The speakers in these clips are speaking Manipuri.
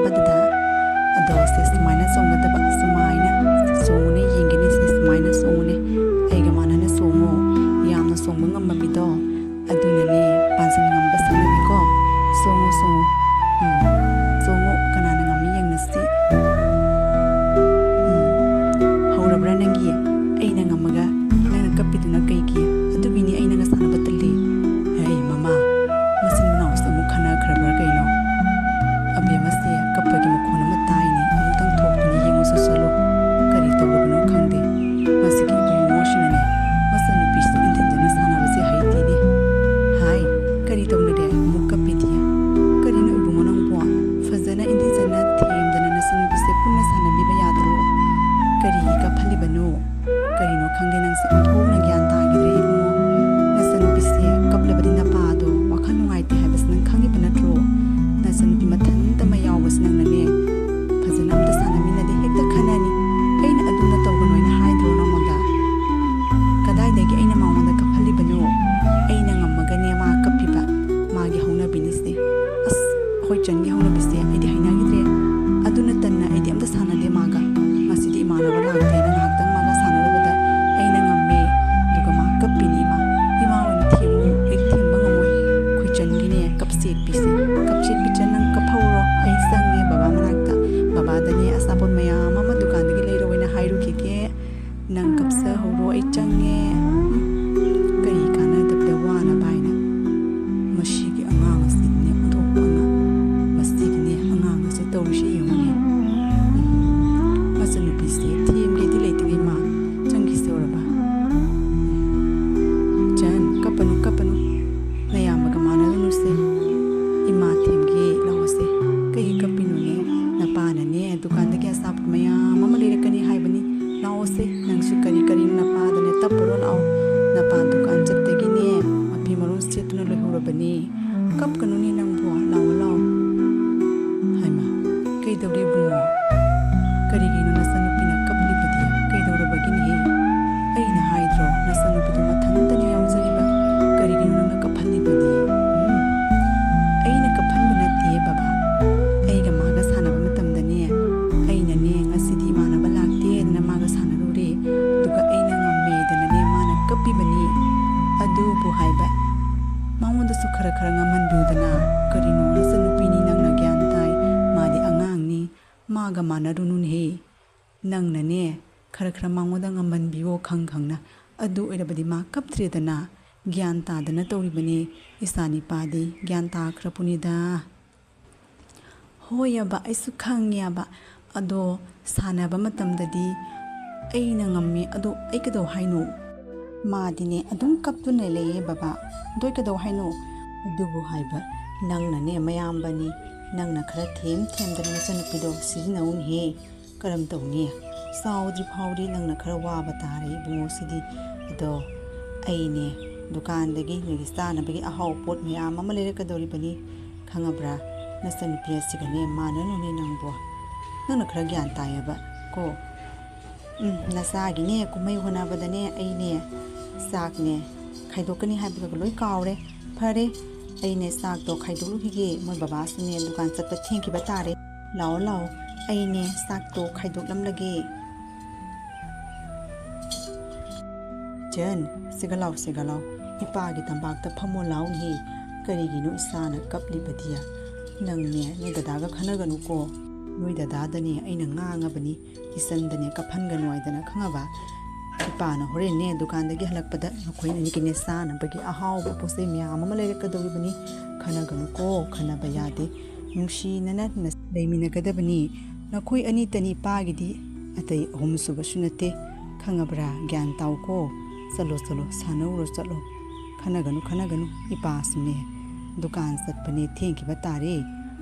ꯑꯗꯨꯗ ꯑꯗꯣ ꯁꯤ ꯁꯨꯃꯥꯏꯅ ꯆꯣꯡꯒꯗꯕ ꯁꯨꯃꯥꯏꯅ ꯆꯣꯡꯉꯨꯅꯦ ꯌꯦꯡꯒꯅꯤ ꯁꯤ ꯁꯨꯃꯥꯏꯅ ꯆꯣꯡꯉꯨꯅꯦ ꯑꯩꯒ ꯃꯥꯟꯅꯅ ꯆꯣꯡꯉꯣ ꯌꯥꯝꯅ ꯆꯣꯡꯕ ꯉꯝꯕ ꯃꯤꯗꯣ ꯑꯗꯨꯅꯅꯦ ꯄꯥꯟꯁꯤꯟ ꯉꯝꯕ ꯁꯥꯟꯅꯕꯤꯀꯣ ꯆꯣꯡꯉꯣ ꯆꯣꯡꯉꯣ ꯆꯣꯡꯉꯣ ꯀꯅꯥꯅ ꯉꯝꯃꯤ ꯌꯦꯡꯅꯁꯤ ꯍꯧꯔꯕ꯭ꯔꯥ ꯅꯪꯒꯤ ꯑꯩꯅ ꯉꯝꯃꯒ ꯅꯪꯅ ꯀꯞꯄꯤꯗꯨꯅ ꯀꯩꯒꯤ ꯑꯗꯨꯒꯤꯅꯤ ꯑꯩꯅ ꯁꯥꯟꯅꯕ ꯇꯜꯂꯤ ꯑꯩ ꯃꯃꯥ ꯃꯆꯤꯟ ꯃꯅꯥꯎꯁꯨ ꯑꯃꯨꯛ ꯈꯟꯅꯈ꯭ꯔꯕ꯭ꯔꯥ ꯀꯩꯅꯣ ꯑꯕꯦꯝꯃꯁꯦ ꯀꯞꯄꯒꯤ ꯃꯈꯣꯟ ꯑꯃ ꯇꯥꯏꯅꯤ ꯑꯃꯨꯛꯇꯪ ꯊꯣꯛꯇꯨꯅꯤ ꯌꯦꯡꯉꯨꯁꯨ ꯆꯠꯂꯣ ꯀꯔꯤ ꯇꯧꯔꯕꯅꯣ ꯈꯪꯗꯦ ꯃꯁꯤꯒꯤ ꯏꯕꯨꯡꯉꯣꯁꯤꯅꯅꯦ ꯃꯆꯟꯅꯨꯄꯤꯁꯤ ꯏꯟꯊꯤꯟꯖꯅ ꯁꯥꯟꯅꯕꯁꯦ ꯍꯩꯇꯦꯅꯦ ꯍꯥꯏ ꯀꯔꯤ ꯇꯧꯅꯔꯦ ꯑꯃꯨꯛ ꯀꯞꯄꯤꯗꯤ ꯀꯔꯤꯅꯣ ꯏꯕꯨꯡꯉꯣ ꯅꯪꯕꯣ ꯐꯖꯅ ꯏꯟꯊꯤꯟꯖꯅ ꯊꯦꯝꯗꯅ ꯅꯆꯟꯅꯨꯄꯤꯁꯦ ꯄꯨꯟꯅ ꯁꯥꯟꯅꯕꯤꯕ ꯌꯥꯗ꯭ꯔꯣ ꯀꯔꯤꯒꯤ ꯀꯞꯍꯜꯂꯤꯕꯅꯣ ꯀꯔꯤꯅꯣ ꯈꯪꯗꯦ ꯅꯪꯁꯦ ꯑꯣꯟꯊꯣꯛꯅ ꯒ꯭ꯌꯥꯟ ꯇꯥꯈꯤꯗ꯭ꯔꯦ ꯏꯕꯨꯡꯉꯣ ꯅꯆꯟꯅꯨꯄꯤꯁꯦ ꯀꯞꯂꯕꯗꯤ ꯅꯄꯥꯗꯣ ꯋꯥꯈꯜ ꯅꯨꯡꯉꯥꯏꯇꯦ ꯍꯥꯏꯕꯁꯤ ꯅꯪ ꯈꯪꯉꯤꯕ ꯅꯠꯇ꯭ꯔꯣ ꯅꯆꯟꯅꯨꯄꯤ ꯃꯊꯟꯇ ꯑꯃ ꯌꯥꯎꯕꯁꯤ ꯅꯪꯅꯅꯦ ꯐꯖꯅ ꯑꯝꯇ ꯁꯥꯟꯅꯃꯤꯟꯅꯗꯦ ꯍꯦꯛꯇ ꯈꯟꯅꯅꯤ ꯑꯩꯅ ꯑꯗꯨꯝꯅ ꯇꯧꯒꯅꯣ ꯍꯥꯏꯅ ꯍꯥꯏꯗ꯭ꯔꯣ ꯅꯉꯣꯟꯗ ꯀꯗꯥꯏꯗꯒꯤ ꯑꯩꯅ ꯃꯉꯣꯟꯗ ꯀꯞꯍꯜꯂꯤꯕꯅꯣ ꯑꯩꯅ ꯉꯝꯃꯒꯅꯦ ꯃꯥ ꯀꯞꯄꯤꯕ ꯃꯥꯒꯤ ꯍꯧꯅꯕꯤꯅꯤꯁꯦ ꯑꯁ ꯑꯩꯈꯣꯏ ꯆꯟꯒꯤ ꯍꯧꯅꯕꯤꯁꯦ ꯑꯩꯗꯤ ꯍꯩꯅꯈꯤꯗ꯭ꯔꯦ ꯑꯗꯨꯅ ꯇꯟꯅ ꯑꯩꯗꯤ ꯑꯝꯇ ꯁꯥꯟꯅꯗꯦ ꯃꯥꯒ ꯉꯁꯤꯗꯤ ꯏꯃꯥꯟꯅꯕ ꯂꯥꯛꯇꯦꯅ ꯉꯥꯏꯍꯥꯛꯇꯪ ꯃꯥꯒ ꯁꯥꯟꯅꯔꯨꯕꯗ ꯑꯩꯅ ꯉꯝꯃꯦ ꯑꯗꯨꯒ ꯃꯥ ꯀꯞꯄꯤꯅꯤ ꯏꯃꯥ ꯑꯣꯏꯅ ꯊꯦꯝꯃꯨ ꯑꯩ ꯊꯦꯝꯕ ꯉꯝꯃꯣꯏ ꯑꯩꯈꯣꯏ ꯆꯟꯒꯤꯅꯦ ꯀꯞꯆꯦꯠꯄꯤꯁꯦ ꯀꯞꯆꯦꯠꯄꯤ ꯆꯟ ꯅꯪ ꯀꯞꯍꯧꯔꯣ ꯑꯩ ꯆꯪꯉꯦ ꯕꯕꯥ ꯃꯅꯥꯛꯇ ꯕꯕꯥꯗꯅꯦ ꯑꯆꯥꯄꯣꯠ ꯃꯌꯥꯝ ꯑꯃ ꯗꯨꯀꯥꯟꯗꯒꯤ ꯂꯩꯔꯣꯏꯅ ꯍꯥꯏꯔꯨꯈꯤꯒꯦ ꯅꯪ ꯀꯞꯆꯍꯧꯔꯣ ꯑꯩ ꯆꯪꯉꯦ ꯀꯔꯤ ꯀꯥꯟꯅꯗꯕꯗ ꯋꯥꯅꯕ ꯍꯥꯏꯅ ꯃꯁꯤꯒꯤ ꯑꯉꯥꯡ ꯑꯁꯤꯅꯦ ꯑꯣꯟꯊꯣꯛꯄ ꯑꯉꯥꯡ ꯃꯁꯤꯒꯤꯅꯦ ꯑꯉꯥꯡ ꯑꯁꯤ ꯇꯧꯔꯤꯁꯤ ꯌꯦꯡꯉꯨꯅꯦ ꯃꯆꯟꯅꯨꯄꯤꯁꯦ ꯊꯦꯝꯒꯦꯗꯤ ꯂꯩꯇꯕꯤ ꯃꯥ ꯆꯪꯈꯤꯁꯧꯔꯕ ꯆꯟ ꯀꯞꯄꯅꯨ ꯀꯞꯄꯅꯨ ꯅꯌꯥꯝꯕꯒ ꯃꯥꯟꯅꯔꯨꯅꯨꯁꯦ ꯏꯃꯥ ꯊꯦꯝꯒꯦ ꯂꯥꯛꯑꯣꯁꯦ ꯀꯩꯒꯤ ꯀꯞꯄꯤꯅꯣꯅꯦ ꯅꯄꯥꯅꯅꯦ ꯗꯨꯀꯥꯟꯗꯒꯤ ꯑꯆꯥꯄꯣꯠ ꯃꯌꯥꯝ ꯑꯃ ꯂꯩꯔꯛꯀꯅꯤ ꯍꯥꯏꯕꯅꯤ ꯂꯥꯛꯑꯣꯁꯦ ꯅꯪꯁꯨ ꯀꯔꯤꯅꯣ ꯅꯄꯥꯗꯅꯦ ꯇꯞꯄꯨꯔꯣ ꯂꯥꯛꯑꯣ ꯅꯄꯥ ꯗꯨꯀꯥꯟ ꯆꯠꯇꯒꯤꯅꯦ ꯃꯐꯤ ꯃꯔꯣꯟ ꯁꯦꯠꯇꯨꯅ ꯂꯣꯏꯍꯧꯔꯕꯅꯤ ꯀꯞꯀꯅꯨꯅꯦ ꯅꯪꯕꯣ ꯂꯥꯛꯑꯣ ꯂꯥꯛꯑꯣ ꯍꯥꯏꯃ ꯀꯩꯗꯧꯔꯦ ꯏꯕꯨꯡꯉꯣ ꯀꯔꯤꯒꯤꯅꯣ ꯅꯆꯟꯅꯨꯄꯤꯅ ꯀꯞꯂꯤꯕꯗꯤ ꯀꯩꯗꯧꯔꯕꯒꯤꯅꯦꯍꯦ ꯑꯩꯅ ꯍꯥꯏꯗ꯭ꯔꯣ ꯅꯆꯟꯅꯨꯄꯤꯗꯣ ꯃꯊꯟꯇꯅꯤ ꯌꯥꯎꯖꯔꯤꯕ ꯀꯔꯤꯒꯤꯅꯣ ꯅꯪꯅ ꯀꯞꯍꯜꯂꯤꯕꯗꯤ ꯑꯩꯅ ꯀꯞꯍꯟꯕ ꯅꯠꯇꯦ ꯕꯕꯥ ꯑꯩꯒ ꯃꯥꯒ ꯁꯥꯟꯅꯕ ꯃꯇꯝꯗꯅꯦ ꯑꯩꯅꯅꯦ ꯉꯁꯤꯗꯤ ꯏꯃꯥꯟꯅꯕ ꯂꯥꯛꯇꯦꯗꯅ ꯃꯥꯒ ꯁꯥꯟꯅꯔꯨꯔꯦ ꯑꯗꯨꯒ ꯑꯩꯅ ꯉꯝꯃꯦꯗꯅꯅꯦ ꯃꯥꯅ ꯀꯞꯄꯤꯕꯅꯤ ꯑꯗꯨꯕꯨ ꯍꯥꯏꯕ ꯃꯉꯣꯟꯗꯁꯨ ꯈꯔ ꯈꯔ ꯉꯝꯍꯟꯕꯤꯌꯨꯗꯅ ꯀꯔꯤꯅꯣ ꯅꯆꯟꯅꯨꯄꯤꯅꯤ ꯅꯪꯅ ꯒ꯭ꯌꯥꯟ ꯇꯥꯏ ꯃꯥꯗꯤ ꯑꯉꯥꯡꯅꯤ ꯃꯥꯒ ꯃꯥꯟꯅꯔꯨꯅꯨꯅꯦꯍꯦ ꯅꯪꯅꯅꯦ ꯈꯔ ꯈꯔ ꯃꯉꯣꯟꯗ ꯉꯝꯍꯟꯕꯤꯌꯣ ꯈꯪꯅ ꯑꯗꯨ ꯑꯣꯏꯔꯕꯗꯤ ꯃꯥ ꯀꯞꯇ꯭ꯔꯦꯗꯅ ꯒ꯭ꯌꯥꯟ ꯇꯥꯗꯅ ꯇꯧꯔꯤꯕꯅꯤ ꯏꯆꯥꯅꯤꯄꯥꯗꯤ ꯒ꯭ꯌꯥꯟ ꯇꯥꯈ꯭ꯔꯕꯅꯤꯗ ꯍꯣꯏꯑꯕ ꯑꯩꯁꯨ ꯈꯪꯉꯦꯕ ꯑꯗꯣ ꯁꯥꯟꯅꯕ ꯃꯇꯝꯗꯗꯤ ꯑꯩꯅ ꯉꯝꯃꯦ ꯑꯗꯣ ꯑꯩ ꯀꯩꯗꯧ ꯍꯥꯏꯅꯣ ꯃꯥꯗꯤꯅꯦ ꯑꯗꯨꯝ ꯀꯞꯇꯨꯅ ꯂꯩꯌꯦ ꯕꯕꯥ ꯑꯗꯣ ꯀꯩꯗꯧ ꯍꯥꯏꯅꯣ ꯑꯗꯨꯕꯨ ꯍꯥꯏꯕ ꯅꯪꯅꯅꯦ ꯃꯌꯥꯝꯕꯅꯤ ꯅꯪꯅ ꯈꯔ ꯊꯦꯝꯗꯅ ꯅꯆꯟꯅꯨꯄꯤꯗꯣ ꯁꯤꯖꯤꯟꯅꯧꯅꯦꯍꯦ ꯀꯔꯝ ꯇꯧꯅꯤ ꯆꯥꯎꯗ꯭ꯔꯤ ꯐꯥꯎꯗꯤ ꯅꯪꯅ ꯈꯔ ꯋꯥꯕ ꯇꯥꯔꯦ ꯏꯕꯨꯡꯉꯣꯁꯤꯗꯤ ꯑꯗꯣ ꯑꯩꯅꯦ ꯗꯨꯀꯥꯟꯗꯒꯤ ꯅꯣꯏꯒꯤ ꯆꯥꯅꯕꯒꯤ ꯑꯍꯥꯎ ꯄꯣꯠ ꯃꯌꯥꯝ ꯑꯃ ꯂꯩꯔꯛꯀꯗꯧꯔꯤꯕꯅꯤ ꯈꯪꯉꯕ꯭ꯔꯥ ꯅꯆꯟꯅꯨꯄꯤ ꯑꯁꯤꯒꯅꯦ ꯃꯥꯟꯅꯅꯨꯅꯦ ꯅꯪꯕꯨ ꯅꯪꯅ ꯈꯔ ꯒ꯭ꯌꯥꯟ ꯇꯥꯏꯌꯦꯕ ꯀꯣ ꯅꯆꯥꯒꯤꯅꯦ ꯀꯨꯝꯍꯩ ꯍꯣꯠꯅꯕꯗꯅꯦ ꯑꯩꯅꯦ ꯆꯥꯛꯅꯦ ꯈꯥꯏꯗꯣꯛꯀꯅꯤ ꯍꯥꯏꯕꯒ ꯂꯣꯏ ꯀꯥꯎꯔꯦ ꯐꯔꯦ ꯑꯩꯅꯦ ꯆꯥꯛꯇꯣ ꯈꯥꯏꯗꯣꯛꯂꯨꯈꯤꯒꯦ ꯃꯣꯏ ꯕꯕꯥꯁꯨꯅꯦ ꯗꯨꯀꯥꯟ ꯆꯠꯄ ꯊꯦꯡꯈꯤꯕ ꯇꯥꯔꯦ ꯂꯥꯛꯑꯣ ꯂꯥꯛꯑꯣ ꯑꯩꯅꯦ ꯆꯥꯛꯇꯣ ꯈꯥꯏꯗꯣꯛꯂꯝꯂꯒꯦ ꯆꯟ ꯁꯤꯒ ꯂꯥꯎ ꯏꯄꯥꯒꯤ ꯇꯝꯄꯥꯛꯇ ꯐꯝꯃꯣ ꯂꯥꯎꯅꯦ ꯀꯔꯤꯒꯤꯅꯣ ꯏꯆꯥꯅ ꯀꯞꯂꯤꯕꯗꯤ ꯅꯪꯅꯦ ꯅꯣꯏ ꯗꯗꯥꯒ ꯈꯟꯅꯒꯅꯨꯀꯣ ꯅꯣꯏ ꯗꯗꯥꯗꯅꯦ ꯑꯩꯅ ꯉꯥꯡꯉꯕꯅꯤ ꯏꯆꯟꯗꯅꯦ ꯀꯞꯍꯟꯒꯅꯨ ꯍꯥꯏꯗꯅ ꯈꯪꯉꯕ ꯏꯄꯥꯅ ꯍꯣꯔꯦꯟꯅꯦ ꯗꯨꯀꯥꯟꯗꯒꯤ ꯍꯜꯂꯛꯄꯗ ꯅꯈꯣꯏ ꯑꯅꯤꯒꯤꯅꯦ ꯆꯥꯅꯕꯒꯤ ꯑꯍꯥꯎꯕ ꯄꯣꯠꯆꯩ ꯃꯌꯥꯝ ꯑꯃ ꯂꯩꯔꯛꯀꯗꯧꯔꯤꯕꯅꯤ ꯈꯟꯅꯒꯅꯨꯀꯣ ꯈꯟꯅꯕ ꯌꯥꯗꯦ ꯅꯨꯡꯁꯤꯅꯅ ꯂꯩꯃꯤꯟꯅꯒꯗꯕꯅꯤ ꯅꯈꯣꯏ ꯑꯅꯤꯇꯅꯤ ꯏꯄꯥꯒꯤꯗꯤ ꯑꯇꯩ ꯑꯍꯨꯝ ꯁꯨꯕꯁꯨ ꯅꯠꯇꯦ ꯈꯪꯉꯕ꯭ꯔꯥ ꯒ꯭ꯌꯥꯟ ꯇꯥꯎꯀꯣ ꯆꯠꯂꯣ ꯁꯥꯟꯅꯧꯔꯣ ꯆꯠꯂꯣ ꯈꯟꯅꯒꯅꯨ ꯏꯄꯥꯁꯨꯅꯦ ꯗꯨꯀꯥꯟ ꯆꯠꯄꯅꯦ ꯊꯦꯡꯈꯤꯕ ꯇꯥꯔꯦ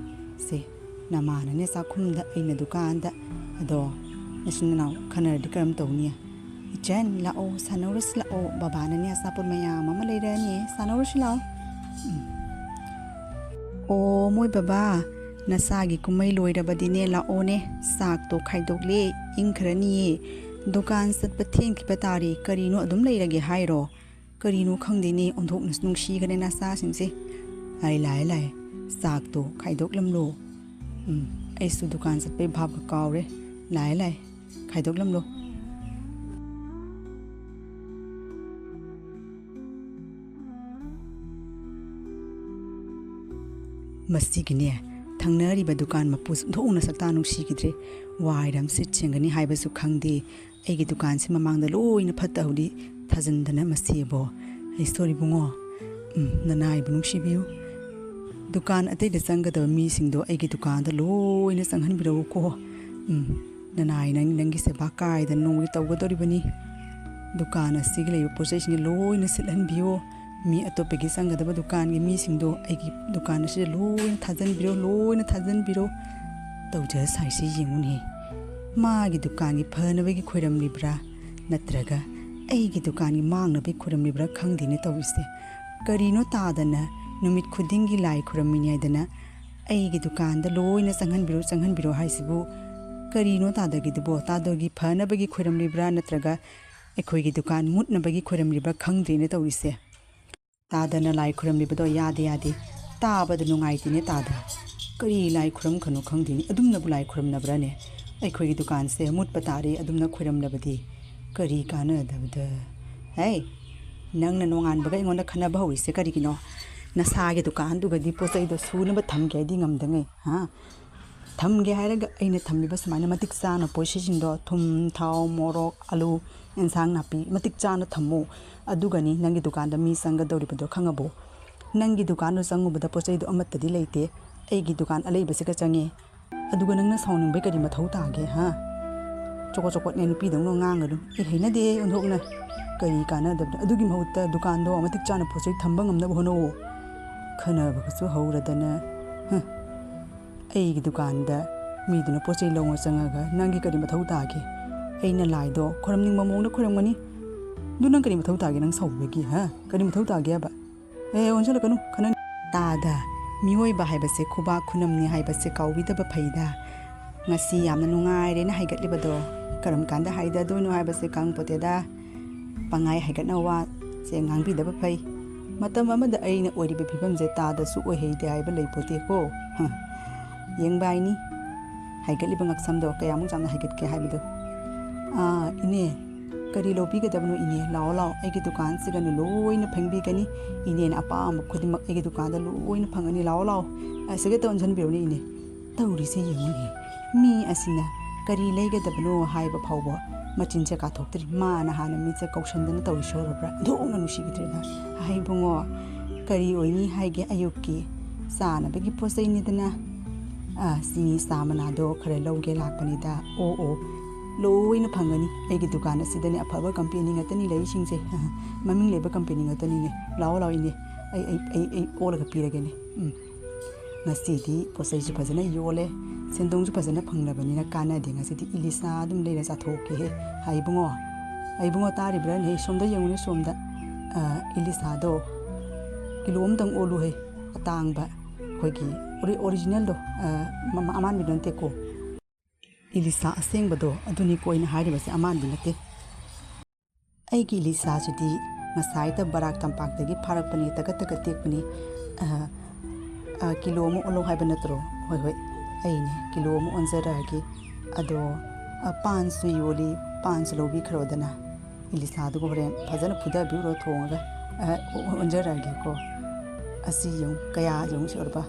ꯁꯦ ꯅꯃꯥꯅꯅꯦ ꯆꯥꯛꯈꯨꯝꯗ ꯑꯩꯅ ꯗꯨꯀꯥꯟꯗ ꯑꯗꯣ ꯅꯆꯤꯟ ꯅꯅꯥꯎ ꯈꯟꯅꯔꯗꯤ ꯀꯔꯝ ꯇꯧꯅꯤ ꯏꯆꯟ ꯂꯥꯛꯑꯣ ꯁꯥꯟꯅꯧꯔꯁꯤ ꯂꯥꯛꯑꯣ ꯕꯕꯥꯅꯅꯦ ꯑꯆꯥꯄꯣꯠ ꯃꯌꯥꯝ ꯑꯃ ꯂꯩꯔꯛꯑꯅꯤ ꯁꯥꯟꯅꯧꯔꯁꯤ ꯂꯥꯛꯑꯣ ꯑꯣ ꯃꯣꯏ ꯕꯕꯥ ꯅꯆꯥꯒꯤ ꯀꯨꯝꯍꯩ ꯂꯣꯏꯔꯕꯗꯤꯅꯦ ꯂꯥꯛꯑꯣꯅꯦ ꯆꯥꯛꯇꯣ ꯈꯥꯏꯗꯣꯛꯂꯦ ꯏꯪꯈ꯭ꯔꯅꯤꯌꯦ ꯗꯨꯀꯥꯟ ꯆꯠꯄ ꯊꯦꯡꯈꯤꯕ ꯇꯥꯔꯦ ꯀꯔꯤꯅꯣ ꯑꯗꯨꯝ ꯂꯩꯔꯒꯦ ꯍꯥꯏꯔꯣ ꯀꯔꯤꯅꯣ ꯈꯪꯗꯦꯅꯦ ꯑꯣꯟꯊꯣꯛꯅꯁꯨ ꯅꯨꯡꯁꯤꯈꯔꯦ ꯅꯆꯥꯁꯤꯡꯁꯦ ꯂꯥꯛꯑꯦ ꯆꯥꯛꯇꯣ ꯈꯥꯏꯗꯣꯛꯂꯝꯂꯣ ꯑꯩꯁꯨ ꯗꯨꯀꯥꯟ ꯆꯠꯄꯩ ꯚꯥꯞꯀ ꯀꯥꯎꯔꯦ ꯂꯥꯛꯑꯦ ꯈꯥꯏꯗꯣꯛꯂꯝꯂꯣ ꯃꯁꯤꯒꯤꯅꯦ ꯊꯪꯅꯔꯤꯕ ꯗꯨꯀꯥꯟ ꯃꯄꯨ ꯁꯨꯡꯊꯣꯛꯅ ꯁꯛꯇꯥ ꯅꯨꯡꯁꯤꯈꯤꯗ꯭ꯔꯦ ꯋꯥꯏꯔꯝ ꯁꯤꯠ ꯁꯦꯡꯒꯅꯤ ꯍꯥꯏꯕꯁꯨ ꯈꯪꯗꯦ ꯑꯩꯒꯤ ꯗꯨꯀꯥꯟꯁꯤ ꯃꯃꯥꯡꯗ ꯂꯣꯏꯅ ꯐꯠꯇ-ꯍꯥꯎꯗꯤ ꯊꯥꯖꯤꯟꯗꯅ ꯃꯁꯤꯕꯣ ꯑꯩ ꯁꯣꯔꯤ ꯕꯨꯡꯉꯣ ꯅꯅꯥꯏꯕꯨ ꯅꯨꯡꯁꯤꯕꯤꯌꯨ ꯗꯨꯀꯥꯟ ꯑꯇꯩꯗ ꯆꯪꯒꯗꯕ ꯃꯤꯁꯤꯡꯗꯣ ꯑꯩꯒꯤ ꯗꯨꯀꯥꯟꯗ ꯂꯣꯏꯅ ꯆꯪꯍꯟꯕꯤꯔꯛꯎꯀꯣ ꯅꯅꯥꯏ ꯅꯪꯒꯤ ꯁꯦꯕꯥ ꯀꯥꯏꯗꯅ ꯅꯣꯡꯃꯒꯤ ꯇꯧꯒꯗꯧꯔꯤꯕꯅꯤ ꯗꯨꯀꯥꯟ ꯑꯁꯤꯒꯤ ꯂꯩꯕ ꯄꯣꯠꯆꯩꯁꯤꯡ ꯂꯣꯏꯅ ꯁꯤꯠꯍꯟꯕꯤꯌꯣ ꯃꯤ ꯑꯇꯣꯞꯄꯒꯤ ꯆꯪꯒꯗꯕ ꯗꯨꯀꯥꯟꯒꯤ ꯃꯤꯁꯤꯡꯗꯣ ꯑꯩꯒꯤ ꯗꯨꯀꯥꯟ ꯑꯁꯤꯗ ꯂꯣꯏꯅ ꯊꯥꯖꯟꯕꯤꯔꯣ ꯇꯧꯖ ꯁꯥꯏꯁꯤ ꯌꯦꯡꯉꯨꯅꯦ ꯃꯥꯒꯤ ꯗꯨꯀꯥꯟꯒꯤ ꯐꯅꯕꯒꯤ ꯈꯣꯏꯔꯝꯂꯤꯕ꯭ꯔꯥ ꯅꯠꯇ꯭ꯔꯒ ꯑꯩꯒꯤ ꯗꯨꯀꯥꯟꯒꯤ ꯃꯥꯡꯅꯕꯒꯤ ꯈꯣꯏꯔꯝꯂꯤꯕ꯭ꯔꯥ ꯈꯪꯗꯦꯅꯦ ꯇꯧꯔꯤꯁꯦ ꯀꯔꯤꯅꯣ ꯇꯥꯗꯅ ꯅꯨꯃꯤꯠ ꯈꯨꯗꯤꯡꯒꯤ ꯂꯥꯏ ꯈꯨꯔꯝꯃꯤꯅꯤ ꯍꯥꯏꯗꯅ ꯑꯩꯒꯤ ꯗꯨꯀꯥꯟꯗ ꯂꯣꯏꯅ ꯆꯪꯍꯟꯕꯤꯔꯣ ꯍꯥꯏꯁꯤꯕꯨ ꯀꯔꯤꯅꯣ ꯇꯥꯗꯒꯤꯗꯨꯕꯣ ꯇꯥꯗꯒꯤ ꯐꯅꯕꯒꯤ ꯈꯣꯏꯔꯝꯂꯤꯕ꯭ꯔꯥ ꯅꯠꯇ꯭ꯔꯒ ꯑꯩꯈꯣꯏꯒꯤ ꯗꯨꯀꯥꯟ ꯃꯨꯠꯅꯕꯒꯤ ꯈꯣꯏꯔꯝꯂꯤꯕ꯭ꯔꯥ ꯈꯪꯗ꯭ꯔꯦꯅꯦ ꯇꯧꯔꯤꯁꯦ ꯇꯥꯗꯅ ꯂꯥꯏ ꯈꯨꯔꯝꯂꯤꯕꯗꯣ ꯌꯥꯗꯦ ꯇꯥꯕꯗ ꯅꯨꯡꯉꯥꯏꯇꯦꯅꯦ ꯇꯥꯗ ꯀꯔꯤ ꯂꯥꯏ ꯈꯨꯔꯝꯈꯅꯣ ꯈꯪꯗꯦꯅꯦ ꯑꯗꯨꯝꯅꯕꯨ ꯂꯥꯏ ꯈꯨꯔꯝꯅꯕ꯭ꯔꯥꯅꯦ ꯑꯩꯈꯣꯏꯒꯤ ꯗꯨꯀꯥꯟꯁꯦ ꯃꯨꯠꯄ ꯇꯥꯔꯦ ꯑꯗꯨꯝꯅ ꯈꯨꯔꯝꯂꯕꯗꯤ ꯀꯔꯤ ꯀꯥꯟꯅꯗꯕꯗ ꯍꯩ ꯅꯪꯅ ꯅꯣꯡꯉꯥꯟꯕꯒ ꯑꯩꯉꯣꯟꯗ ꯈꯟꯅꯕ ꯍꯧꯔꯤꯁꯦ ꯀꯔꯤꯒꯤꯅꯣ ꯅꯁꯥꯒꯤ ꯗꯨꯀꯥꯟꯗꯨꯒꯗꯤ ꯄꯣꯠ ꯆꯩꯗꯣ ꯁꯨꯅꯕ ꯊꯝꯒꯦ ꯍꯥꯏꯗꯤ ꯉꯝꯗꯉꯩ ꯊꯝꯒꯦ ꯍꯥꯏꯔꯒ ꯑꯩꯅ ꯊꯝꯂꯤꯕ ꯁꯨꯃꯥꯏꯅ ꯃꯇꯤꯛ ꯆꯥꯅ ꯄꯣꯠꯆꯩꯁꯤꯡꯗꯣ ꯊꯨꯝ ꯊꯥꯎ ꯃꯣꯔꯣꯛ ꯑꯂꯨ ꯑꯦꯟꯁꯥꯡ ꯅꯥꯄꯤ ꯃꯇꯤꯛ ꯆꯥꯅ ꯊꯝꯃꯨ ꯑꯗꯨꯒꯅꯤ ꯅꯪꯒꯤ ꯗꯨꯀꯥꯟꯗ ꯃꯤ ꯆꯪꯒꯗꯧꯔꯤꯕꯗꯣ ꯈꯪꯉꯕꯣ ꯅꯪꯒꯤ ꯗꯨꯀꯥꯟꯗꯣ ꯆꯪꯉꯨꯕꯗ ꯄꯣꯠ ꯆꯩꯗꯣ ꯑꯃꯠꯇꯗꯤ ꯂꯩꯇꯦ ꯑꯩꯒꯤ ꯗꯨꯀꯥꯟ ꯑꯂꯩꯕꯁꯤꯒ ꯆꯪꯉꯦ ꯑꯗꯨꯒ ꯅꯪꯅ ꯁꯥꯎꯅꯤꯡꯕꯩ ꯀꯔꯤ ꯃꯊꯧ ꯇꯥꯒꯦ ꯆꯣꯀꯣꯠꯅꯦ ꯅꯨꯄꯤꯗꯧꯅ ꯉꯥꯡꯒꯅꯨ ꯑꯩ ꯍꯩꯅꯗꯦ ꯑꯣꯟꯊꯣꯛꯅ ꯀꯔꯤ ꯀꯥꯟꯅꯗꯕꯗ ꯑꯗꯨꯒꯤ ꯃꯍꯨꯠꯇ ꯗꯨꯀꯥꯟꯗꯣ ꯃꯇꯤꯛ ꯆꯥꯅ ꯄꯣꯠ ꯆꯩ ꯊꯝꯕ ꯉꯝꯅꯕ ꯍꯣꯠꯅꯧ ꯈꯟꯅꯕꯒꯁꯨ ꯍꯧꯔꯗꯅ ꯑꯩꯒꯤ ꯗꯨꯀꯥꯟꯗ ꯃꯤꯗꯨꯅ ꯄꯣꯠ ꯆꯩ ꯂꯧꯅ ꯆꯪꯉꯒ ꯅꯪꯒꯤ ꯀꯔꯤ ꯃꯊꯧ ꯇꯥꯒꯦ ꯑꯩꯅ ꯂꯥꯏꯗꯣ ꯈꯣꯏꯔꯝꯅꯤꯡꯕ ꯃꯑꯣꯡꯗ ꯈꯣꯏꯔꯝꯒꯅꯤ ꯑꯗꯨ ꯅꯪ ꯀꯔꯤ ꯃꯊꯧ ꯇꯥꯒꯦ ꯅꯪ ꯁꯥꯎꯕꯒꯤ ꯀꯔꯤ ꯃꯊꯧ ꯇꯥꯒꯦ ꯍꯥꯏꯕ ꯑꯣꯟꯁꯤꯜꯂꯛꯀꯅꯨ ꯇꯥꯗ ꯃꯤꯑꯣꯏꯕ ꯍꯥꯏꯕꯁꯦ ꯈꯨꯕꯥꯛ ꯈꯨꯅꯝꯅꯤ ꯍꯥꯏꯕꯁꯦ ꯀꯥꯎꯕꯤꯗꯕ ꯐꯩꯗ ꯉꯁꯤ ꯌꯥꯝꯅ ꯅꯨꯡꯉꯥꯏꯔꯦꯅ ꯍꯥꯏꯒꯠꯂꯤꯕꯗꯣ ꯀꯔꯝ ꯀꯥꯟꯗ ꯍꯥꯏꯗꯗꯣꯏꯅꯣ ꯍꯥꯏꯕꯁꯦ ꯈꯪꯄꯣꯠꯇꯦꯗ ꯄꯪꯉꯥꯏ ꯍꯥꯏꯒꯠꯅ ꯋꯥꯁꯦ ꯉꯥꯡꯕꯤꯗꯕ ꯐꯩ ꯃꯇꯝ ꯑꯃꯗ ꯑꯩꯅ ꯑꯣꯏꯔꯤꯕ ꯐꯤꯕꯝꯁꯦ ꯇꯥꯗꯁꯨ ꯑꯣꯏꯍꯩꯗꯦ ꯍꯥꯏꯕ ꯂꯩꯄꯣꯠꯇꯦꯀꯣ ꯌꯦꯡꯕ ꯍꯥꯏꯅꯤ ꯍꯥꯏꯒꯠꯂꯤꯕ ꯉꯛꯁꯝꯗꯣ ꯀꯌꯥꯃꯨꯛ ꯆꯥꯎꯅ ꯍꯥꯏꯒꯠꯀꯦ ꯍꯥꯏꯕꯗꯣ ꯏꯅꯦ ꯀꯔꯤ ꯂꯧꯕꯤꯒꯗꯕꯅꯣ ꯏꯅꯦ ꯂꯥꯛꯑꯣ ꯑꯩꯒꯤ ꯗꯨꯀꯥꯟꯁꯤꯒꯅ ꯂꯣꯏꯅ ꯐꯪꯕꯤꯒꯅꯤ ꯏꯅꯦꯅ ꯑꯄꯥꯝꯕ ꯈꯨꯗꯤꯡꯃꯛ ꯑꯩꯒꯤ ꯗꯨꯀꯥꯟꯗ ꯂꯣꯏꯅ ꯐꯪꯒꯅꯤ ꯂꯥꯛꯑꯣ ꯑꯁꯤꯒ ꯑꯣꯟꯁꯤꯟꯕꯤꯔꯣꯅꯦ ꯏꯅꯦ ꯇꯧꯔꯤꯁꯦ ꯌꯦꯡꯉꯨꯅꯦ ꯃꯤ ꯑꯁꯤꯅ ꯀꯔꯤ ꯂꯩꯒꯗꯕꯅꯣ ꯍꯥꯏꯕ ꯐꯥꯎꯕ ꯃꯆꯤꯟꯁꯦ ꯀꯥꯊꯣꯛꯇ꯭ꯔꯤ ꯃꯥꯅ ꯍꯥꯟꯅ ꯃꯤꯠꯁꯦ ꯀꯧꯁꯟꯗꯅ ꯇꯧꯔꯤꯁꯦ ꯎꯔꯕ꯭ꯔꯥ ꯑꯣꯟꯊꯣꯛꯅ ꯅꯨꯡꯁꯤꯈꯤꯗ꯭ꯔꯦꯅ ꯏꯕꯨꯡꯉꯣ ꯀꯔꯤ ꯑꯣꯏꯅꯤ ꯍꯥꯏꯒꯦ ꯑꯌꯨꯛꯀꯤ ꯆꯥꯅꯕꯒꯤ ꯄꯣꯠ ꯆꯩꯅꯤꯗꯅ ꯆꯤꯅꯤ ꯆꯥ ꯃꯅꯥꯗꯣ ꯈꯔ ꯂꯧꯒꯦ ꯂꯥꯛꯄꯅꯤꯗ ꯂꯣꯏꯅ ꯐꯪꯒꯅꯤ ꯑꯩꯒꯤ ꯗꯨꯀꯥꯟ ꯑꯁꯤꯗꯅꯦ ꯑꯐꯕ ꯀꯝꯄꯦꯅꯤ ꯉꯥꯛꯇꯅꯤ ꯂꯩꯔꯤꯁꯤꯡꯁꯦ ꯃꯃꯤꯡ ꯂꯩꯕ ꯀꯝꯄꯦꯅꯤ ꯉꯥꯛꯇꯅꯤꯅꯦ ꯂꯥꯛꯑꯣ ꯏꯅꯦ ꯑꯩ ꯑꯣꯜꯂꯒ ꯄꯤꯔꯒꯦꯅꯦ ꯉꯁꯤꯗꯤ ꯄꯣꯠ ꯆꯩꯁꯨ ꯐꯖꯅ ꯌꯣꯜꯂꯦ ꯁꯦꯟꯗꯣꯡꯁꯨ ꯐꯖꯅ ꯐꯪꯂꯕꯅꯤ나 ꯀꯥꯟꯅꯗꯦ ꯉꯁꯤꯗꯤ ꯏꯂꯤꯁꯥ ꯑꯗꯨꯝ ꯂꯩꯔ ꯆꯥꯊꯣꯛꯀꯦꯍꯦ ꯏꯕꯨꯡꯉꯣ ꯇꯥꯔꯤꯕ꯭ꯔꯥꯅꯦ ꯁꯣꯝꯗ ꯌꯦꯡꯉꯨꯅꯦ ꯁꯣꯝꯗ ꯏꯂꯤꯁꯥꯗꯣ ꯀꯤꯂꯣ ꯑꯃꯇꯪ ꯑꯣꯜꯂꯨꯍꯦ ꯑꯇꯥꯡꯕ ꯑꯩꯈꯣꯏꯒꯤ ꯑꯣꯔꯤꯖꯤꯅꯦꯜꯗꯣ ꯑꯃꯥꯟꯕꯤꯗꯣ ꯅꯠꯇꯦꯀꯣ ꯏꯂꯤꯁꯥ ꯑꯁꯦꯡꯕꯗꯣ ꯑꯗꯨꯅꯤꯀꯣ ꯑꯩꯅ ꯍꯥꯏꯔꯤꯕꯁꯦ ꯑꯃꯥꯟꯕꯤ ꯅꯠꯇꯦ ꯑꯩꯒꯤ ꯏꯂꯤꯁꯥꯁꯤꯗꯤ ꯉꯁꯥꯏꯗ ꯕꯔꯥꯛ ꯇꯝꯄꯥꯛꯇꯒꯤ ꯐꯥꯔꯛꯄꯅꯤ ꯇꯒꯠ ꯇꯦꯛꯄꯅꯤ ꯀꯤꯂꯣ ꯑꯃ ꯑꯣꯜꯂꯣ ꯍꯥꯏꯕ ꯅꯠꯇ꯭ꯔꯣ ꯍꯣꯏ ꯑꯩꯅꯦ ꯀꯤꯂꯣ ꯑꯃ ꯑꯣꯟꯖꯔꯛꯑꯒꯦ ꯑꯗꯣ ꯄꯥꯟꯁꯨ ꯌꯣꯜꯂꯤ ꯄꯥꯟꯁꯨ ꯂꯧꯕꯤꯈ꯭ꯔꯣꯗꯅ ꯏꯂꯤꯁꯥꯗꯨꯒ ꯍꯣꯔꯦꯟ ꯐꯖꯅ ꯐꯨꯗꯕꯤꯔꯣ ꯊꯣꯡꯉꯒ ꯑꯣꯟꯖꯔꯛꯑꯒꯦꯀꯣ ꯑꯁꯤ ꯌꯦꯡꯉꯨ ꯀꯌꯥ ꯌꯦꯡꯉꯨ ꯁꯤꯎꯔꯕ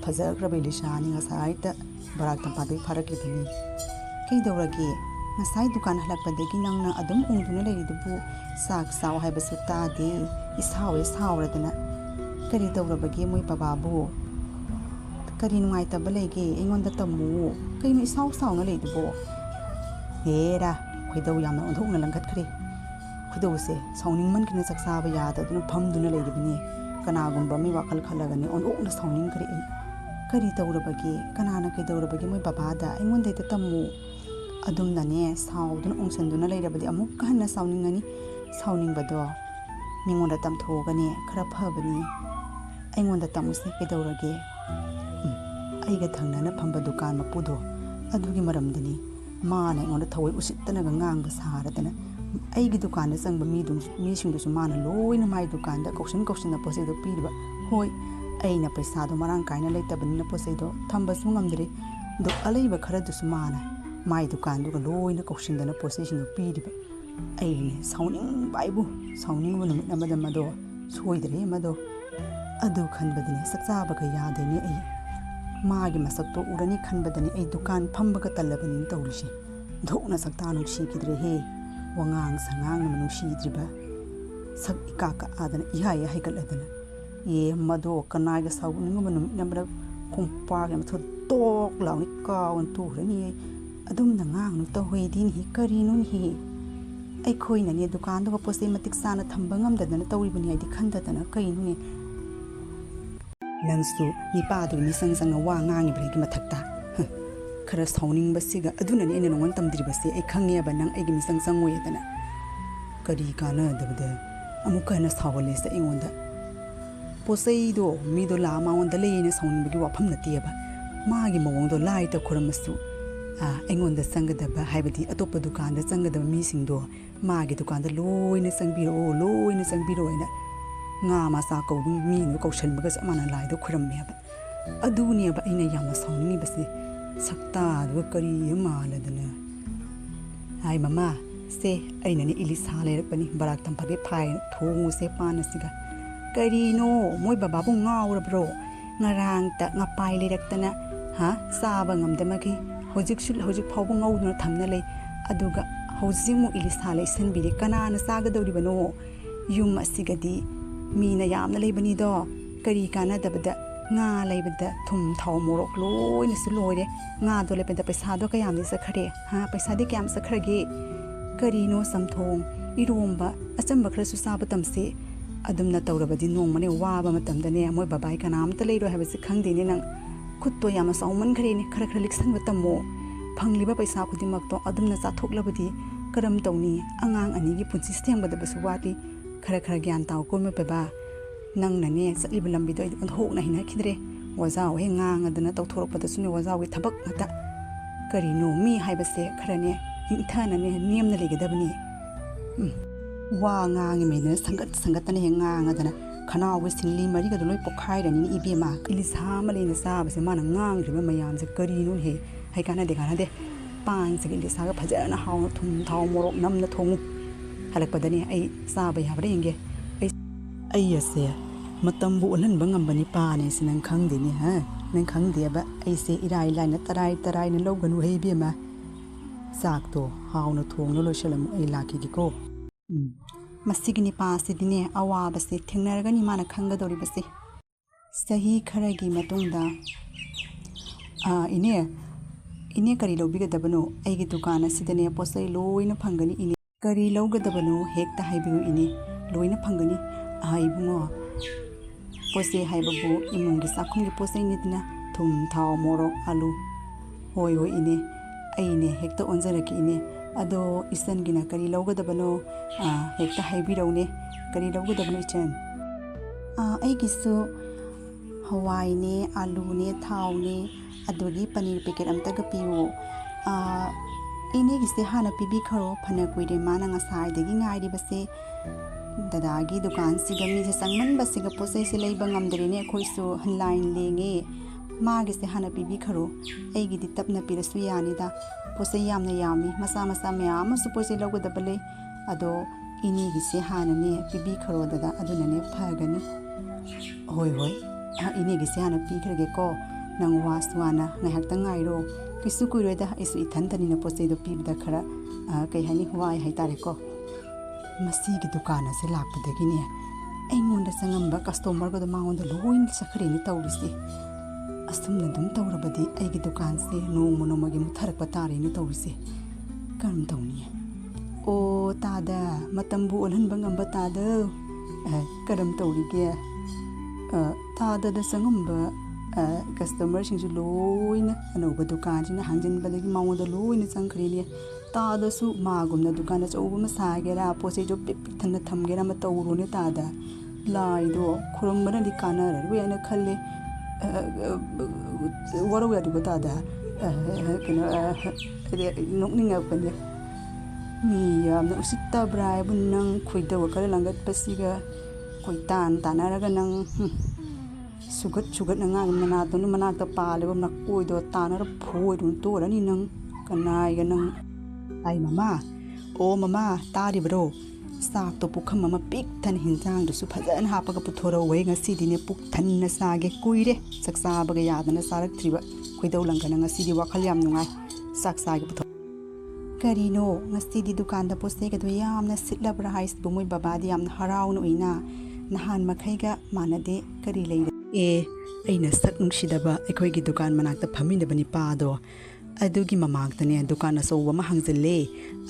ꯐꯖꯈ꯭ꯔꯕ ꯏꯂꯤꯁꯥꯅꯤ ꯉꯁꯥꯏꯗ ꯕꯔꯥꯛ ꯇꯝꯄꯥꯛꯇꯒꯤ ꯐꯥꯔꯛꯈꯤꯕꯅꯤ ꯀꯩꯗꯧꯔꯒꯦ ꯉꯁꯥꯏ ꯗꯨꯀꯥꯟ ꯍꯜꯂꯛꯄꯗꯒꯤ ꯅꯪꯅ ꯑꯗꯨꯝ ꯎꯪꯗꯨꯅ ꯂꯩꯔꯤꯗꯨꯕꯨ ꯆꯥꯛ ꯆꯥꯎ ꯍꯥꯏꯕꯁꯨ ꯇꯥꯗꯦ ꯏꯁꯥꯎꯋꯦ ꯁꯥꯎꯔꯗꯅ ꯀꯔꯤ ꯇꯧꯔꯕꯒꯦ ꯃꯣꯏ ꯕꯕꯥꯕꯨ ꯀꯔꯤ ꯅꯨꯡꯉꯥꯏꯇꯕ ꯂꯩꯒꯦ ꯑꯩꯉꯣꯟꯗ ꯇꯝꯃꯨ ꯀꯩꯅꯣ ꯏꯁꯥꯎ ꯁꯥꯎꯅ ꯂꯩꯗꯨꯕꯣ ꯍꯦꯔꯥ ꯈꯣꯏꯗꯧ ꯌꯥꯝꯅ ꯑꯣꯟꯊꯣꯛꯅ ꯂꯪꯈꯠꯈ꯭ꯔꯦ ꯈꯣꯏꯗꯧꯁꯦ ꯁꯥꯎꯅꯤꯡꯃꯟꯈꯤꯅ ꯆꯥꯛ ꯆꯥꯕ ꯌꯥꯗꯗꯨꯅ ꯐꯝꯗꯨꯅ ꯂꯩꯔꯤꯕꯅꯤ ꯀꯅꯥꯒꯨꯝꯕ ꯃꯤ ꯋꯥꯈꯜ ꯈꯜꯂꯒꯅꯤ ꯑꯣꯟꯊꯣꯛꯅ ꯁꯥꯎꯅꯤꯡꯈ꯭ꯔꯦ ꯑꯩ ꯀꯔꯤ ꯇꯧꯔꯕꯒꯦ ꯀꯅꯥꯅ ꯀꯩꯗꯧꯔꯕꯒꯦ ꯃꯣꯏ ꯕꯕꯥꯗ ꯑꯩꯉꯣꯟꯗ ꯍꯦꯛꯇ ꯇꯝꯃꯨ ꯑꯗꯨꯝꯅꯅꯦ ꯁꯥꯎꯗꯨꯅ ꯑꯣꯡꯁꯟꯗꯨꯅ ꯂꯩꯔꯕꯗꯤ ꯑꯃꯨꯛꯀ ꯍꯟꯅ ꯁꯥꯎꯅꯤꯡꯉꯅꯤ ꯁꯥꯎꯅꯤꯡꯕꯗꯣ ꯃꯤꯉꯣꯟꯗ ꯇꯝꯊꯣꯛꯑꯒꯅꯦ ꯈꯔ ꯐꯕꯅꯤ ꯑꯩꯉꯣꯟꯗ ꯇꯝꯃꯨꯁꯦ ꯀꯩꯗꯧꯔꯒꯦ ꯑꯩꯒ ꯊꯪꯅꯅ ꯐꯝꯕ ꯗꯨꯀꯥꯟ ꯃꯄꯨꯗꯣ ꯑꯗꯨꯒꯤ ꯃꯔꯝꯗꯅꯤ ꯃꯥꯅ ꯑꯩꯉꯣꯟda ꯊꯧꯋꯣꯏ ꯎꯁꯤꯠꯇꯅꯒ ꯉꯥꯡꯕ ꯁꯥꯔꯗꯅ ꯑꯩꯒꯤ ꯗꯨꯀꯥꯟꯗ ꯆꯪꯕ ꯃꯤꯁꯤꯡꯗꯨꯁꯨ ꯃꯥꯅ ꯂꯣꯏꯅ ꯃꯥꯏ ꯗꯨꯀꯥꯟꯗ ꯀꯧꯁꯤꯟꯅ ꯄꯣꯠ ꯆꯩꯗꯣ ꯄꯤꯔꯤꯕ ꯍꯣꯏ ꯑꯩꯅ ꯄꯩꯁꯥꯗꯣ ꯃꯔꯥꯡ ꯀꯥꯏꯅ ꯂꯩꯇꯕꯅꯤꯅ ꯄꯣꯠ ꯆꯩꯗꯣ ꯊꯝꯕꯁꯨ ꯉꯝꯗ꯭ꯔꯦ ꯑꯗꯣ ꯑꯂꯩꯕ ꯈꯔꯗꯨꯁꯨ ꯃꯥꯅ ꯃꯥꯏ ꯗꯨꯀꯥꯟꯗꯨꯒ ꯂꯣꯏꯅ ꯀꯧꯁꯤꯟꯗꯅ ꯄꯣꯠ ꯆꯩꯁꯤꯡꯗꯣ ꯄꯤꯔꯤꯕ ꯑꯩꯅꯦ ꯁꯥꯎꯅꯤꯡꯕ ꯑꯩꯕꯨ ꯁꯥꯎꯅꯤꯡꯕ ꯅꯨꯃꯤꯠ ꯑꯃꯗ ꯃꯗꯣ ꯁꯣꯏꯗ꯭ꯔꯦ ꯃꯗꯣ ꯑꯗꯨ ꯈꯟꯕꯗꯅꯦ ꯆꯥꯛ ꯆꯥꯕꯒ ꯌꯥꯗꯦꯅꯦ ꯑꯩ मागी मसक्तो उरनी खनबदनी ऐ दुकान फंबग तल्लबनी तौरिसे धोकना सक्ता नुसीकिद्रे हे वंगांग संगांग नुसीद्रिबा सक इकाका आदना इहाय हाइगलदना ये मदो कनायग साउनिंग मनु नम्र कुंपाग मथो तोक लाउनी कावन तुरनी अदुम नंगांग नु तौहेदिन हि करिनुन हि अखोइनने दुकान दो पोसे मतिक साना थंबंगमदना तौरिबनी आइदि खंददना कइनुने नंसु निपादु निसंग संग वा ngangibregi mathakta khara sauning basiga aduna ne nongon tamdri basi ai khangye ba nang ai gi misang sangwe dana kari kana dabda amuka na sawale sa ingonda posai do mi do la ma onda le ne sauning bagi wafam na tiaba ma gi mawong do lai ta khuramasu aingonda sangada ba haibadi atopa dukan da sangada mi sing do ma gi dukan da loina sangbiro ina nga masa ko mi no ko shan baga samana lai do khuram me ba aduni ba ina yamna sauni basi sakta do kari ma ladana ai mama se aina ni ili sa le pani barak tam page phai thongu se pan siga kari no moi baba bu ngaur bro ngarang ta nga pai le raktana ha saba ngam da magi hojik phau bu ngau no thamna le aduga hojik mu ili sa le san bi kana na saga dori bano yum asigadi Meena यामना लेबनी दो करी काना दबदा nga लेबदा थुम थाव मोरक लोइने सु लोइरे nga दो लेबदा पैसा दो कयाम दि सखरे हा पैसा दि क्याम सखरगे करीनो समथोंग इरोंबा अचंबा खर सु साब तमसे अदुमना तौरबदि नोंमने वाबा मतमदने मोय बाबाई कनाम त लेरो हाबसे खंगदेने नंग खुत्तो याम साउमन खरेने खर खर लिक्सन बतमो फंगलिबा पैसा खुदिमक तो अदुमना चाथोकलबदि करम तौनी अंगांग अनिगी पुंसी स्टेंबदा बसु वाटी खर खर ज्ञान ताव को में पेबा नंग नने चलिब लंबी दो होक न हिना खिद्रे वजाव हे ngang adana tawthorokpada sune wazaw wi thabak mata kari no mi haibase kharane inthana ne niam na legedabni wa ngang me ne sangat ne ngang adana khana wi sinli mari ga loi pokhai rani ni ibe ma ili sa ma le na sa base ma na ngang riba mayam se kari no he hai kana de pan se ili sa ga phajana haw thum thaw morok nam na thongu halakpadani ai saba yabra inge ai ase matambu olanba ngambani paane sinang khangdeni ha nang khangdeba ai se irai lai na tarai na loganu hei bema sakto hauna thongno loishalam ai laki gi ko masigini paase dine awaba se thengnarga ni mana khanga dori base sahi kharagi matungda ine kari lobiga dabano ai gi dukana sidane posai loina phangani ine kari lौगदबनो हेक्ता हाइबिउ इने लोइना फंगनी हाइबुङो पोसे हाइबबु इमुंगी साखुंगी पोसे निदना थुम थाव मोरो आलू होय इने आइने हेक्ता ओंजरकी इने अदो इसन गिना करी लौगदबनो हेक्ता हाइबिरौने करी लौगदबनो इचन आइगिसु हवाइने आलूने थावने अदोगी पनीर पैकेट अमतगा पियो इने गिसे हाना पीबी खरो फना कुइरे माना ngasai ngairi base dadagi dukan siga mi se sangman basiga posai se leiba ngamdre ne khoisu line lenge ma gise hana píbi kharo ai gi ditapna pirasu yani da posai yamna yami masa myam su posai logodabale ado ini gise hana ne píbi kharo dada aduna ne phagani hoi ini gise hana pi khrege ko nang waswana ngahak tangairo किसु कुइरोदा इस इथंतनी न पोसे दो पीबदा खरा कई हनी हुआई हाइतारे को मसी की दुकान से लापदगी ने ऐंगोंदा संगंबा कस्टमर को मांगोंदा लोइन सखरे नि तौरिसे असुम न दुम तौरबदी आई की दुकान से नोंगमो नोंमगी मुथरक पतारे नि तौरिसे करम तौनी ओ तादा मतंबु ओलहनबा ngamba तादा करम तौरिगे तादा द संगंबा कस्टमर सिंजु लोइना अनोबा दुकान जिना हांजिन बदगी मांगोदा लोइना चंखरेने तादसु मागुमना दुकान चौबा मसागेरा पोसे जो पिप थंगना थमगेरा म तौरोने तादा लाइदो खुरंबना दि कानर रुयाना खल्ले वरो यादि तादा कनो नोकनिंगा पने मी यामना उसित्ता ब्राय बुनंग खुइदव कर लंगत पसिगा कोई तान तानारगा नंग sugat na nga nato no manakta palibam na kuido tanara phoidu tora ni nang kanai ga nang ai mama o mama tari bro sak to pukham mama pik than hinjang du su phajan ha pa ga puthora wei nga si dine puk than na sage kuire saksa ba ga yadana sarak thriba khoidau langga na nga si di wakhal yam nungai sak sage puthora karino nga si di dukan da pose ga do yam na sitla bra hais bu moi baba di yam harau no ina nahan makhai ga manade kari lei e aina sak nungsidaba ekhoi gi dukan manakta phamine bani pa do adugi mamagtane dukan aso wa mahangzele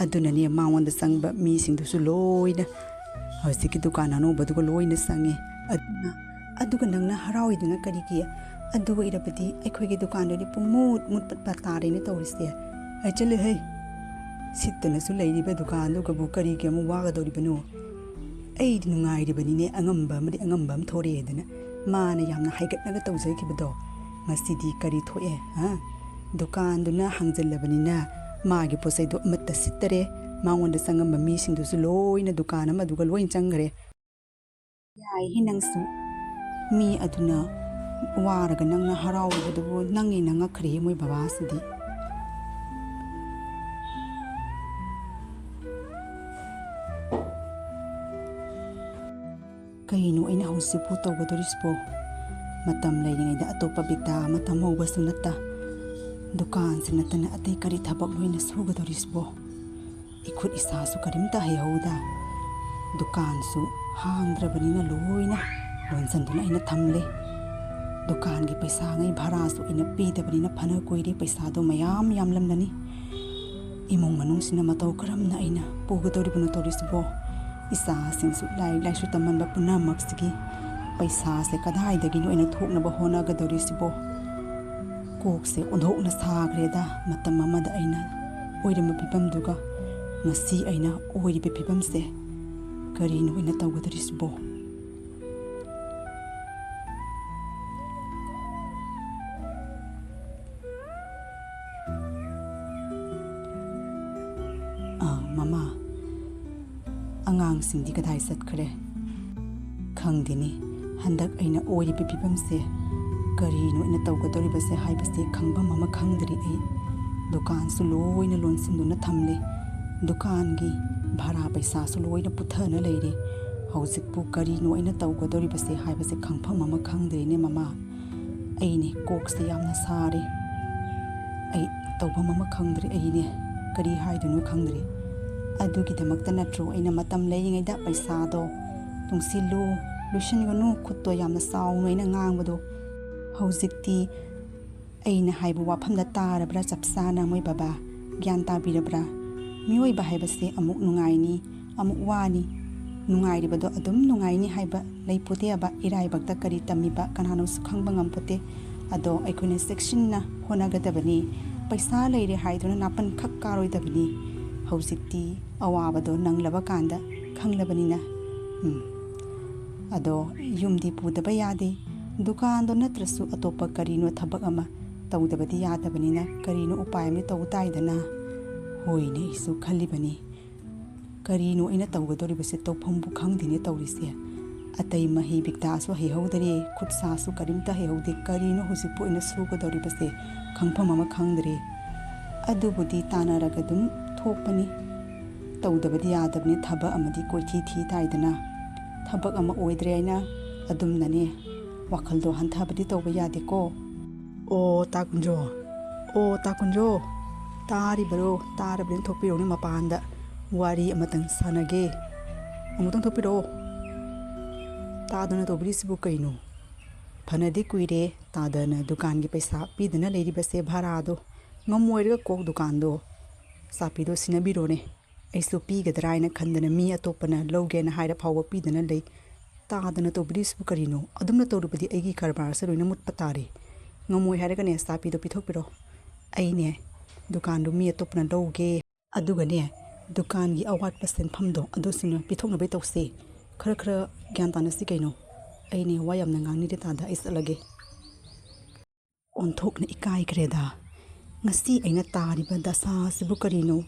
adunani mawon da sangba mi singdu loina hosiki dukan anu badugo loina sange aduga nangna harawi kari ki aduga irapati ekhoi gi dukan ri pumut mut pat tare ni tawrise ai chale hey sittana su leiri ba dukan du gabu kari ki amu waga dori banu ai nungai ri bani ne angamba mari angamba thore edana mana yamna haigat naga tawjai ki bado ngasidi kari thoe ha dukan duna hangjalabani magi posai do matta sittare mangonda sangam mi sing du loina dukan ama duga loin changre yai hinangsu mi aduna waraga nangna harawu du nangi nanga khre moi baba sidi kaino ina hausi pu tawgadorispo matam leiringaida atopa bita matam hobasu natta dukan se natana atei kari thabak loina sugadorisbo ikhut isa su karimta hayauda dukan su hangdrabanina loina lonsan ina thamle dukan gi paisa ngai bhara su ina pi dabanina phana koiri paisa do mayam yamlamnani imong manung sina matau karamna ina pugadori buno torisbo isa singsu lai su tamanba puna maksigi paisa se kadai dagi no ina thokna ba hona gadorisibo kok se ondhok na sagreda matam amada aina oirama pipam duga ngasi aina oiri pe pipam se kari no ina tawgadrisbo mama angang singdi kadai satkhre khangdini handak aina oiri pe pipam se kari no ina tawgadori base hai base khangba mama khangdri ai dukan su loina lonsin duna thamle dukan gi bhara paisa su loina puthana leire hauzik pu kari no ina tawgadori base hai base khangpha mama khangdri ne mama ai ne kok se yamna sare ai tawba mama khangdri ai ne kari hai dunu khangdri adugi damakta natro aina matam leiyingai da paisa do tungsilu lushin ganu khutto yamna saw no ina ngangbado hojikti aina haibu wafamda tarabra chapsana moi baba gyan tabirabra mioi ba haibase amuk nungaini amuk wani nungai ribado adum nungaini haiba leipote aba irai bakta kari tamiba kanano sukhangba ngampote ado aikune section na honagadabani paisa leire haiduna napan khak karoi dabani hojikti awabado nanglaba kanda khanglabani na ado yumdi pudaba yade dukan do natrasu atopa karino thabak ama tawdabadi yadabanina karino upay mi tawtaidana hoine isu khalibani karino ina tawgadori base tawphombu khangdini tawrise atai mahi bikta so he hodare khutsa su karimta he hode karino husipu ina sugadori base khangpham ama khangdre adubudi tanaragadum thokpani tawdabadi yadabni thaba amadi koithi thi taidana thabak ama oidre aina adum nane wakhaldo hanthabadi tawba yade ko o takunjo tari baro tarabrin thopiro ni mapanda wari amatang sanage amutang thopiro tadana tobrisibu kaino phanadi kuire tadana dukan gi paisa pidana leiri base bharado ngamoirga kok dukan do sapido sinabiro ne aisu pigadraina khandana mi atopana logena haira phawa pidana lei tadana tobrisibu karino adumna torubadi aigi karbar sa roina mutpatare ngamoi harga ne sapido pithopiro aine dukan du mi atopna loge aduga ne dukan gi awat percent phamdo adosina pithokna bai tawse khara gyan tana si kaino aine wayam na ngangni de tada isalage onthokna ikai kreda ngasi aina tariba dasa sibu karino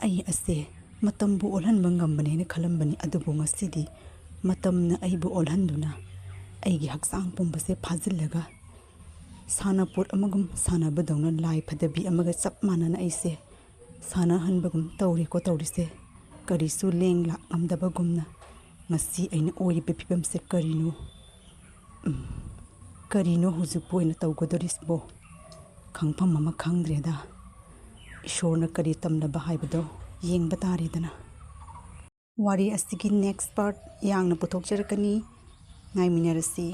ai ase matambu olhan mangam bane ne khalam bani adubu ngasi di matamna aibu olhanduna ꯑꯩꯒꯤ ꯍꯛꯆꯥꯡ ꯄꯨꯝꯕꯁꯦ ꯐꯥꯖꯤꯜꯂꯒ ꯁꯥꯟꯅꯄꯣꯠ ꯑꯃꯒꯨꯝ ꯁꯥꯟꯅꯕꯗꯧꯅ ꯂꯥꯏ ꯐꯗꯕꯤ ꯑꯃꯒ ꯆꯞ ꯃꯥꯟꯅꯅ ꯑꯩꯁꯦ ꯁꯥꯟꯅꯍꯟꯕꯒꯨꯝ ꯇꯧꯔꯦꯀꯣ ꯇꯧꯔꯤꯁꯦ ꯀꯔꯤꯁꯨ ꯂꯦꯡ ꯂꯥꯛ ꯉꯝꯗꯕꯒꯨꯝꯅ ꯉꯁꯤ ꯑꯩꯅ ꯑꯣꯏꯔꯤꯕ ꯐꯤꯕꯝꯁꯦ ꯀꯔꯤꯅꯣ ꯍꯧꯖꯤꯛꯄꯨ ꯑꯣꯏꯅ ꯇꯧꯒꯗꯣꯔꯤꯁꯤꯕꯣ ꯈꯪꯐꯝ ꯑꯃ ꯈꯪꯗ꯭ꯔꯦꯗ ꯏꯁꯣꯔꯅ ꯀꯔꯤ ꯇꯝꯂꯕ ꯍꯥꯏꯕꯗꯣ ꯌꯦꯡꯕ ꯇꯥꯔꯦꯗꯅ ꯋꯥꯔꯤ ꯑꯁꯤꯒꯤ ꯅꯦꯛꯁ ꯄꯥꯔꯠ ꯌꯥꯡꯅ ꯄꯨꯊꯣꯛꯆꯔꯛꯀꯅꯤ ꯉꯥꯏꯃꯤꯟꯅꯔꯁꯤ